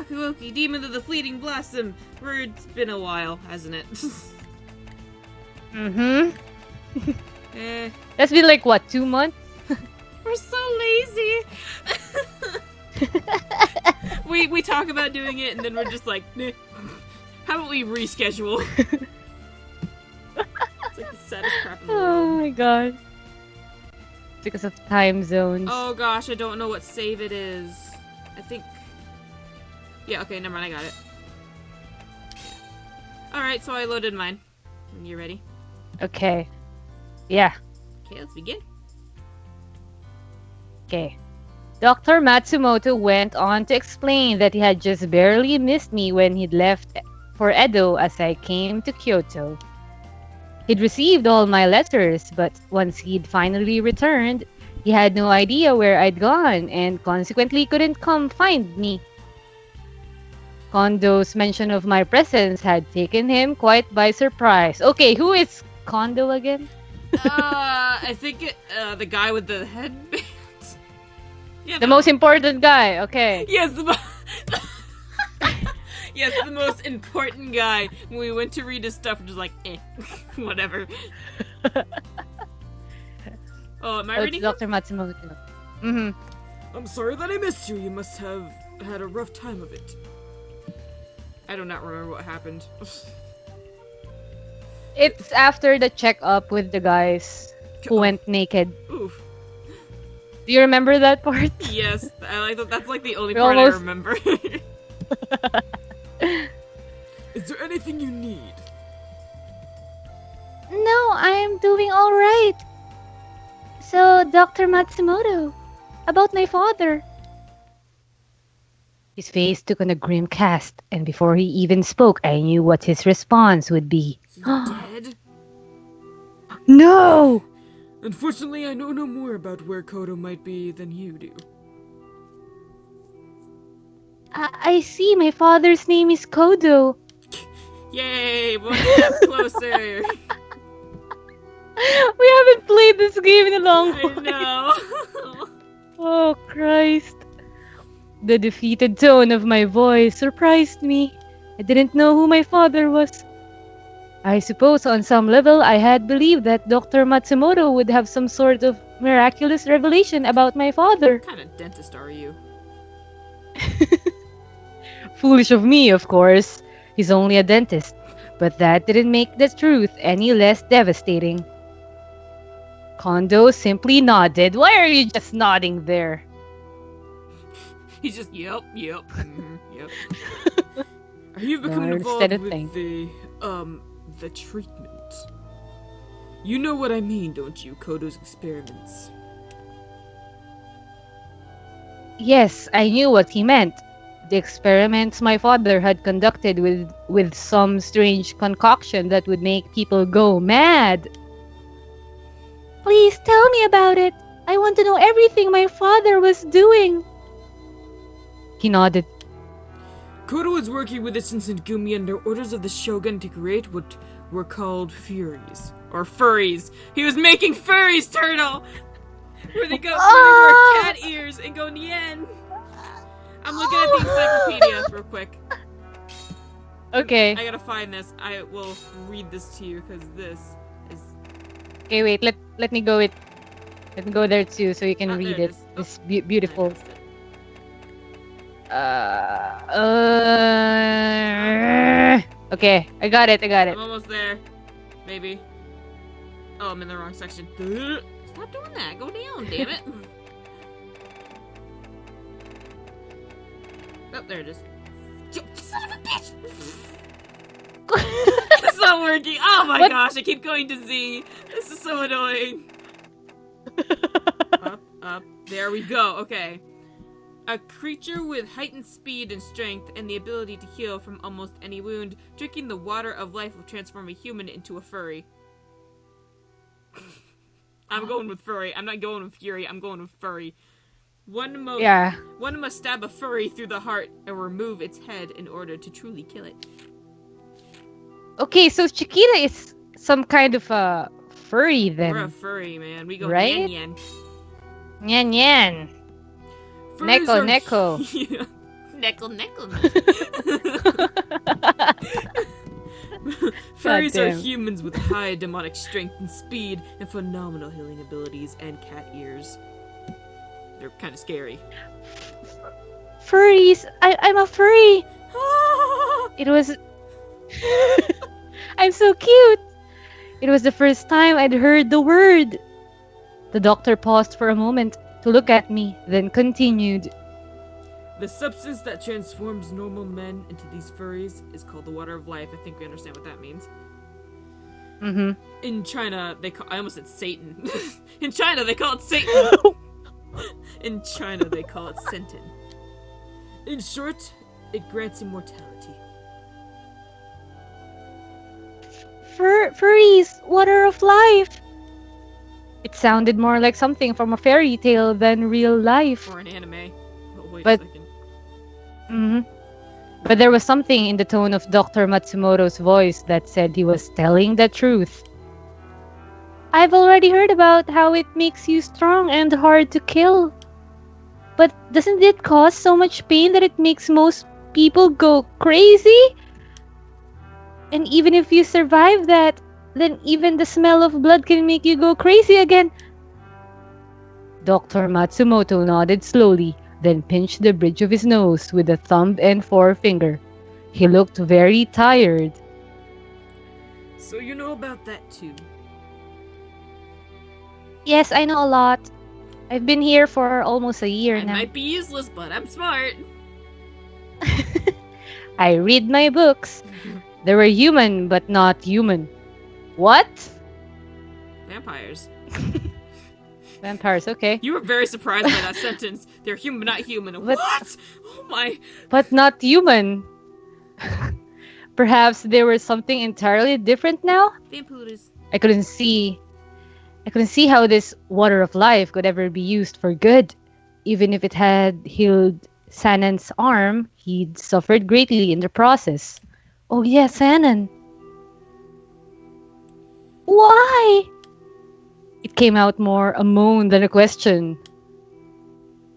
Hakuoki, demon of the fleeting blossom. It's been a while, hasn't it? That's been like, what, 2 months? We're so lazy. we talk about doing it, and then we're just like, nah. How about we reschedule? It's like the saddest crap in the world. Oh my god. Because of time zones. Oh gosh, I don't know what save it is. I think... Yeah, okay, never mind, I got it. Alright, so I loaded mine. When you're ready. Okay. Yeah. Okay, let's begin. Okay. Dr. Matsumoto went on to explain that he had just barely missed me when he'd left for Edo as I came to Kyoto. He'd received all my letters, but once he'd finally returned, he had no idea where I'd gone and consequently couldn't come find me. Kondo's mention of my presence had taken him quite by surprise. Okay, who is Kondo again? I think the guy with the headband. Yeah, the most important guy, okay. Yes, yes, the most important guy. When we went to read his stuff, we're just like, whatever. Oh, am I ready? Dr. Matsumoto. Mm-hmm. I'm sorry that I missed you. You must have had a rough time of it. I do not remember what happened. It's after the checkup with the guys who went naked. Oof. Do you remember that part? Yes, that's like the only part I remember. Is there anything you need? No, I am doing all right. So, Dr. Matsumoto, about my father. His face took on a grim cast, and before he even spoke, I knew what his response would be. He's dead? No! Unfortunately, I know no more about where Kodo might be than you do. I see. My father's name is Kodo. Yay! One step closer! We haven't played this game in a long while. I know! Oh, Christ. The defeated tone of my voice surprised me. I didn't know who my father was. I suppose on some level I had believed that Dr. Matsumoto would have some sort of miraculous revelation about my father. What kind of dentist are you? Foolish of me, of course. He's only a dentist. But that didn't make the truth any less devastating. Kondo simply nodded. Why are you just nodding there? He's just, yep, yep. Are you becoming involved with the treatment? You know what I mean, don't you? Kodo's experiments. Yes, I knew what he meant. The experiments my father had conducted with some strange concoction that would make people go mad. Please tell me about it. I want to know everything my father was doing. He nodded. Kodo was working with the Shinsengumi under orders of the Shogun to create what were called Furies. Or furries. He was making furries, Turtle! Where they wear cat ears and go nyen. I'm looking at the encyclopedia real quick. Okay. I gotta find this. I will read this to you because this is... Okay, wait. Let me go Let me go there too so you can read it. It's beautiful. Okay, I got it. I'm almost there. Maybe. Oh, I'm in the wrong section. Stop doing that. Go down, damn it. Oh, there it is. You son of a bitch! It's not working. Oh my gosh, I keep going to Z. This is so annoying. Up. There we go. Okay. A creature with heightened speed and strength and the ability to heal from almost any wound. Drinking the water of life will transform a human into a furry. I'm going with furry. I'm not going with fury. I'm going with furry. One must stab a furry through the heart and remove its head in order to truly kill it. Okay, so Chiquita is some kind of a furry then. We're a furry, man. We go right? nyan. Nyan. Neko. Yeah. Neckle. Furries are Goddamn. humans with high demonic strength and speed and phenomenal healing abilities and cat ears. They're kind of scary. Furries! I'm a furry! It was... I'm so cute! It was the first time I'd heard the word. The doctor paused for a moment to look at me, then continued. The substance that transforms normal men into these furries is called the water of life. I think we understand what that means. Mm-hmm. In China, I almost said Satan. In China, they call it Satan. In China, they call it Senten. In short, it grants immortality. Furries, water of life! It sounded more like something from a fairy tale than real life. Or an anime. Oh, wait But- a second. Mm-hmm. But there was something in the tone of Dr. Matsumoto's voice that said he was telling the truth. I've already heard about how it makes you strong and hard to kill. But doesn't it cause so much pain that it makes most people go crazy? And even if you survive that, then even the smell of blood can make you go crazy again. Dr. Matsumoto nodded slowly, then pinched the bridge of his nose with a thumb and forefinger. He looked very tired. So you know about that too. Yes, I know a lot. I've been here for almost a year I now. might be useless, but I'm smart. I read my books. They were human, but not human. What? Vampires. Vampires, okay. You were very surprised by that sentence. They're human, but not human. But- What? Oh my. But not human. Perhaps they were something entirely different now? Vampires. I couldn't see how this water of life could ever be used for good. Even if it had healed Sanan's arm, he'd suffered greatly in the process. Oh yeah, Sanan. Why? It came out more a moan than a question.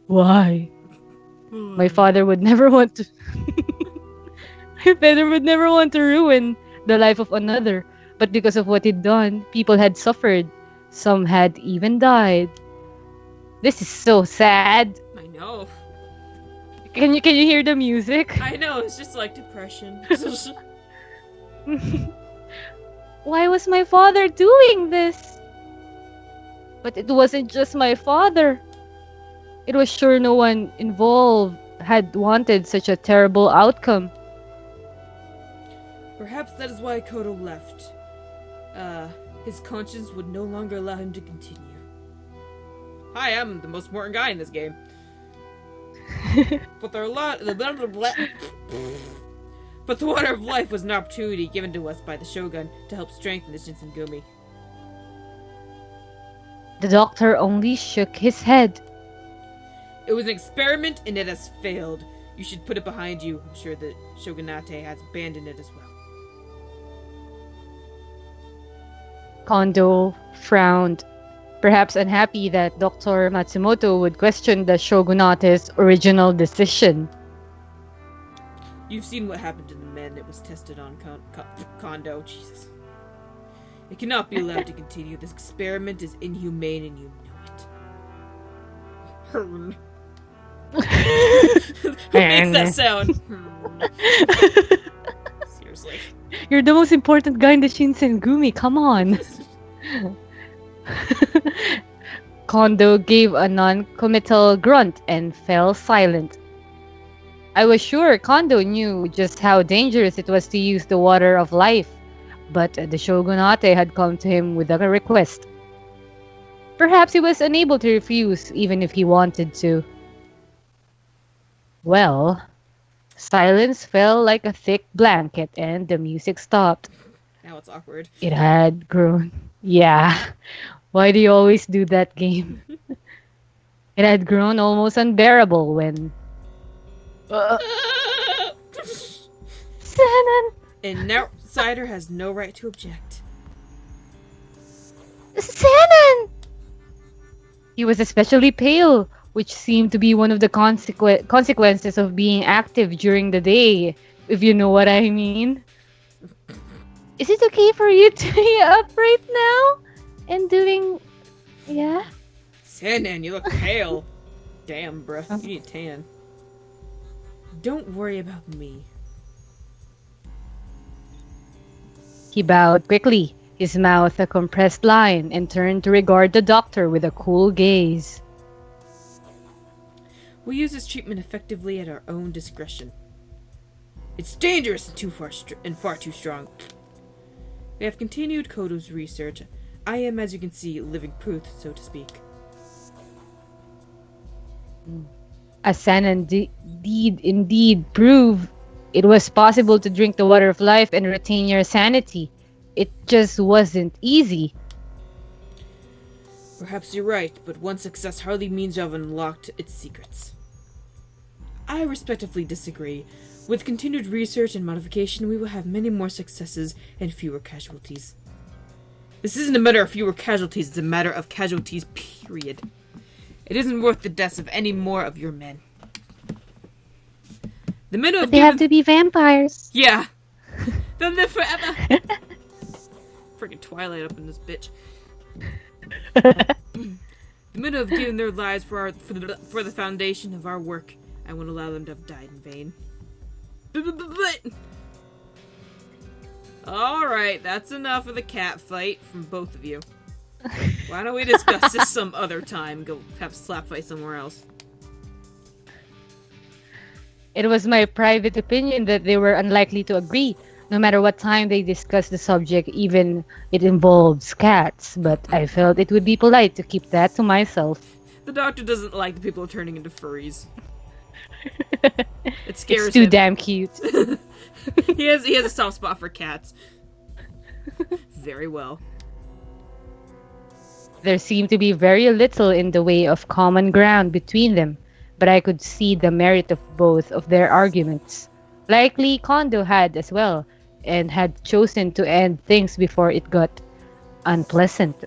Why? My father would never want to... My father would never want to ruin the life of another. But because of what he'd done, people had suffered. Some had even died. This is so sad. I know. Can you hear the music? I know. It's just like depression. Why was my father doing this? But it wasn't just my father. It was sure no one involved had wanted such a terrible outcome. Perhaps that is why Kodo left. His conscience would no longer allow him to continue. Hi, I'm the most important guy in this game. But there are a lot. But the water of life was an opportunity given to us by the Shogun to help strengthen the Shinsengumi. The doctor only shook his head. It was an experiment and it has failed. You should put it behind you. I'm sure the Shogunate has abandoned it as well. Kondo frowned, perhaps unhappy that Dr. Matsumoto would question the shogunate's original decision. You've seen what happened to the men it was tested on, Kondo. Jesus. It cannot be allowed to continue. This experiment is inhumane and you know it. Who makes that sound? Seriously. You're the most important guy in the Shinsengumi, come on. Kondo gave a non-committal grunt and fell silent. I was sure Kondo knew just how dangerous it was to use the water of life, but the shogunate had come to him with a request. Perhaps he was unable to refuse even if he wanted to. Well, silence fell like a thick blanket and the music stopped. Now it's awkward. It had grown. Yeah. Why do you always do that game? It had grown almost unbearable when... Sanan! An outsider has no right to object. Sanan! He was especially pale, which seemed to be one of the consequences of being active during the day, if you know what I mean. Is it okay for you to be up right now and doing... Yeah? Sandman, you look pale. Damn, bruh. You need a tan. Don't worry about me. He bowed quickly, his mouth a compressed line, and turned to regard the doctor with a cool gaze. We'll use this treatment effectively at our own discretion. It's dangerous and far too strong. We have continued Kodo's research. I am, as you can see, living proof, so to speak. As San indeed prove it was possible to drink the water of life and retain your sanity. It just wasn't easy. Perhaps you're right, but one success hardly means you have unlocked its secrets. I respectfully disagree. With continued research and modification, we will have many more successes and fewer casualties. This isn't a matter of fewer casualties, it's a matter of casualties, period. It isn't worth the deaths of any more of your men. The men who But they have to be vampires. Yeah. They'll live forever. Freaking Twilight up in this bitch. The men who have given their lives for the foundation of our work, I won't allow them to have died in vain. Alright, that's enough of the cat fight from both of you. Why don't we discuss this some other time? Go have a slap fight somewhere else. It was my private opinion that they were unlikely to agree, no matter what time they discussed the subject, even it involves cats, but I felt it would be polite to keep that to myself. The doctor doesn't like the people turning into furries. It scares it's too him. damn cute. He has a soft spot for cats. Very well. There seemed to be very little in the way of common ground between them, but I could see the merit of both of their arguments. Likely Kondo had as well, and had chosen to end things before it got unpleasant.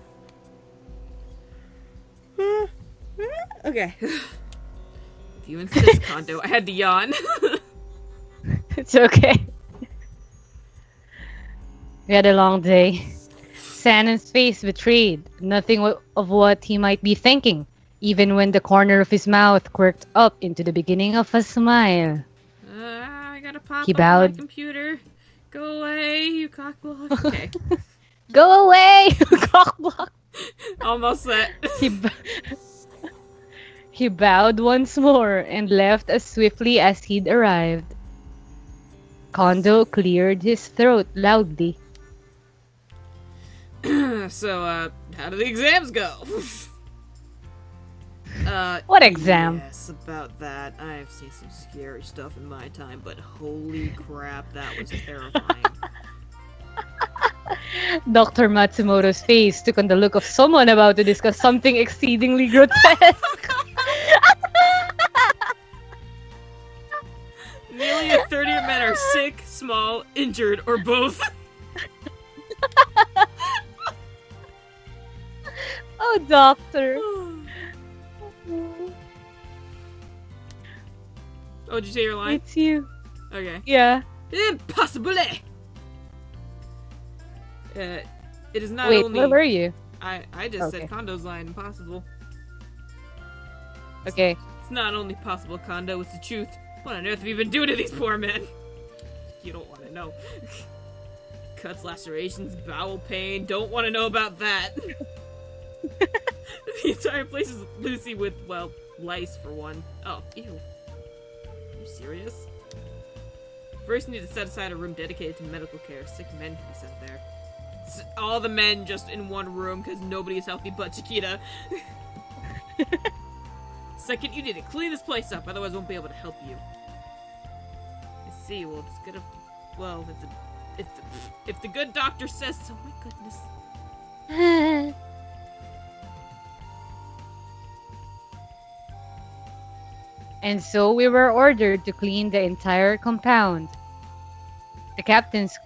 Okay. If you insist, Kondo. I had to yawn. It's okay. We had a long day. Sanon's face betrayed nothing of what he might be thinking, even when the corner of his mouth quirked up into the beginning of a smile. I gotta pop He up bowed. my computer. Go away, you cockblock. Okay. Go away, cockblock! Almost set. He bowed once more and left as swiftly as he'd arrived. Kondo cleared his throat loudly. So, how do the exams go? What exam? Yes, about that. I've seen some scary stuff in my time, but holy crap, that was terrifying. Dr. Matsumoto's face took on the look of someone about to discuss something exceedingly grotesque. Nearly a third of your men are sick, small, injured, or both. Oh, doctor. Oh, did you say your line? It's you. Okay. Yeah. Impossible! It is not Wait, only... where were you? I just Okay. said Kondo's line, impossible. Okay. It's not only possible, Kondo, it's the truth. What on earth have you been doing to these poor men? You don't want to know. Cuts, lacerations, bowel pain, don't want to know about that. The entire place is Lucy with, well, lice for one. Oh, ew. Are you serious? First, you need to set aside a room dedicated to medical care. Sick men can be sent there. All the men just in one room because nobody is healthy but Chiquita. Second, you need to clean this place up, otherwise I won't be able to help you. I see, well, it's gonna... Well, if the good doctor says so, my goodness. And so we were ordered to clean the entire compound. The captains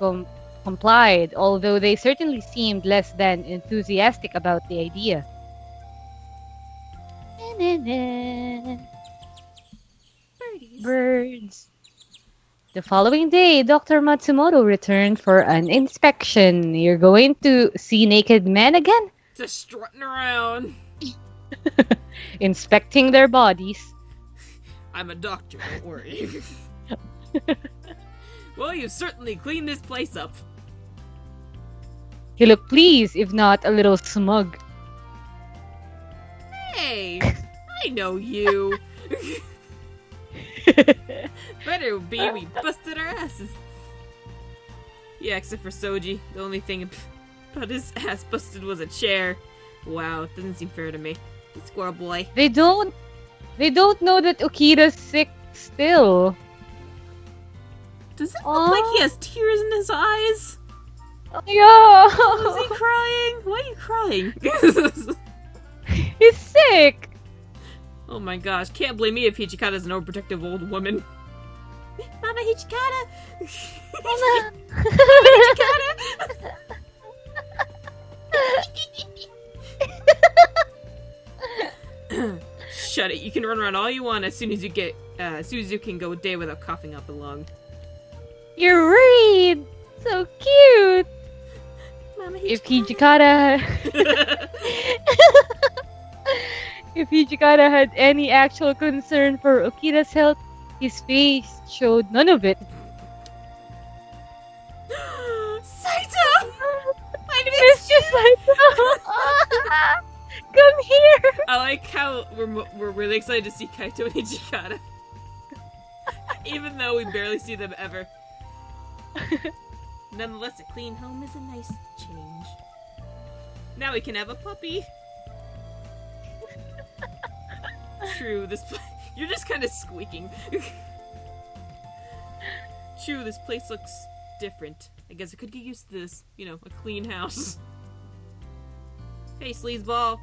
complied, although they certainly seemed less than enthusiastic about the idea. Birdies. Birds. The following day, Dr. Matsumoto returned for an inspection. You're going to see naked men again? Just strutting around. Inspecting their bodies. I'm a doctor, don't worry. Well, you've certainly cleaned this place up. He looked pleased, if not a little smug. Hey, I know you. Better be, we busted our asses. Yeah, except for Soji. The only thing about his ass busted was a chair. Wow, it doesn't seem fair to me. Squirrel boy. They don't know that Okita's sick still. Does it look like he has tears in his eyes? Oh, yeah. Is he crying? Why are you crying? He's sick. Oh my gosh, can't blame me if Hichikata's an overprotective old woman. Mama Hichikata! Mama. Hichikata! Shut it, you can run around all you want as soon as you can go a day without coughing up a lung. You're right. So cute. Mama If Hichikata. If Hijikata had any actual concern for Okita's health, his face showed none of it. Saito! I It's just like, come here. I like how we're really excited to see Kaito and Hijikata. Even though we barely see them ever. Nonetheless, a clean home is a nice change. Now we can have a puppy. True, you're just kind of squeaking. True, this place looks different. I guess I could get used to this, a clean house. Hey, sleazeball.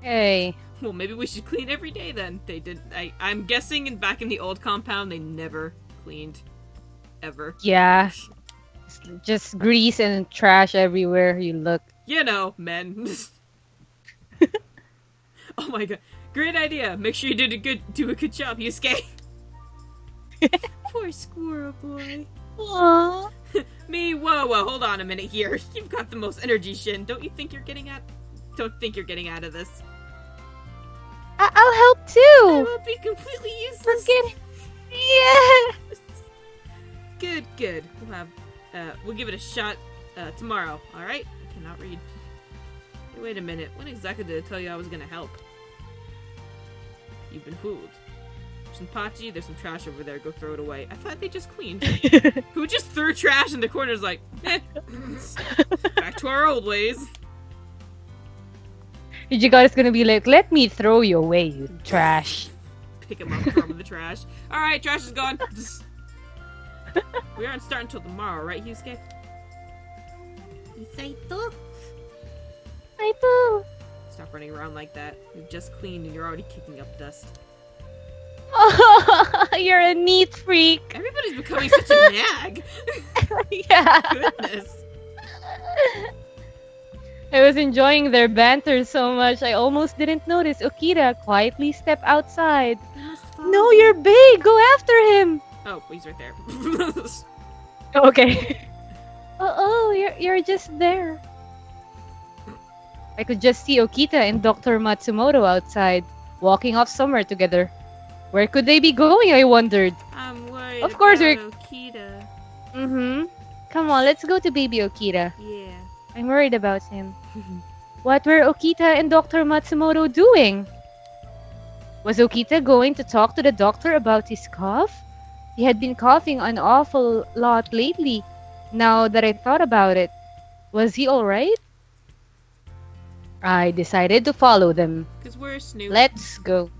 Hey. Well, maybe we should clean every day then. They did. I'm guessing back in the old compound, they never cleaned. Ever. Yeah. Just grease and trash everywhere you look. Men. Oh my god. Great idea. Make sure you do a good job, Yusuke. Poor squirrel boy. Aww. Me, whoa, hold on a minute here. You've got the most energy, Shin. Don't think you're getting out of this. I'll help I too. won't be completely useless. Yeah. Good. We'll give it a shot tomorrow. All right? I cannot read. Hey, wait a minute. When exactly did I tell you I was gonna help? You've been fooled. Shinpachi, there's some trash over there. Go throw it away. I thought they just cleaned. Who just threw trash in the corners like, back to our old ways. Hijikata's gonna be like, let me throw you away, you trash. Pick him up from the trash. Alright, trash is gone. We aren't starting until tomorrow, right, Yusuke? Saito? Saito. Stop running around like that. We've just cleaned and you're already kicking up dust. Oh, you're a neat freak. Everybody's becoming such a nag. Yeah. Goodness. I was enjoying their banter so much I almost didn't notice Okita quietly step outside. No, you're big. Go after him. Oh, he's right there. Okay. You're just there. I could just see Okita and Dr. Matsumoto outside, walking off somewhere together. Where could they be going, I wondered. I'm worried Of course about we're- Okita. Mm-hmm. Come on, let's go to baby Okita. Yeah. I'm worried about him. What were Okita and Dr. Matsumoto doing? Was Okita going to talk to the doctor about his cough? He had been coughing an awful lot lately, now that I thought about it. Was he alright? I decided to follow them. Because we're Snoop. Let's go.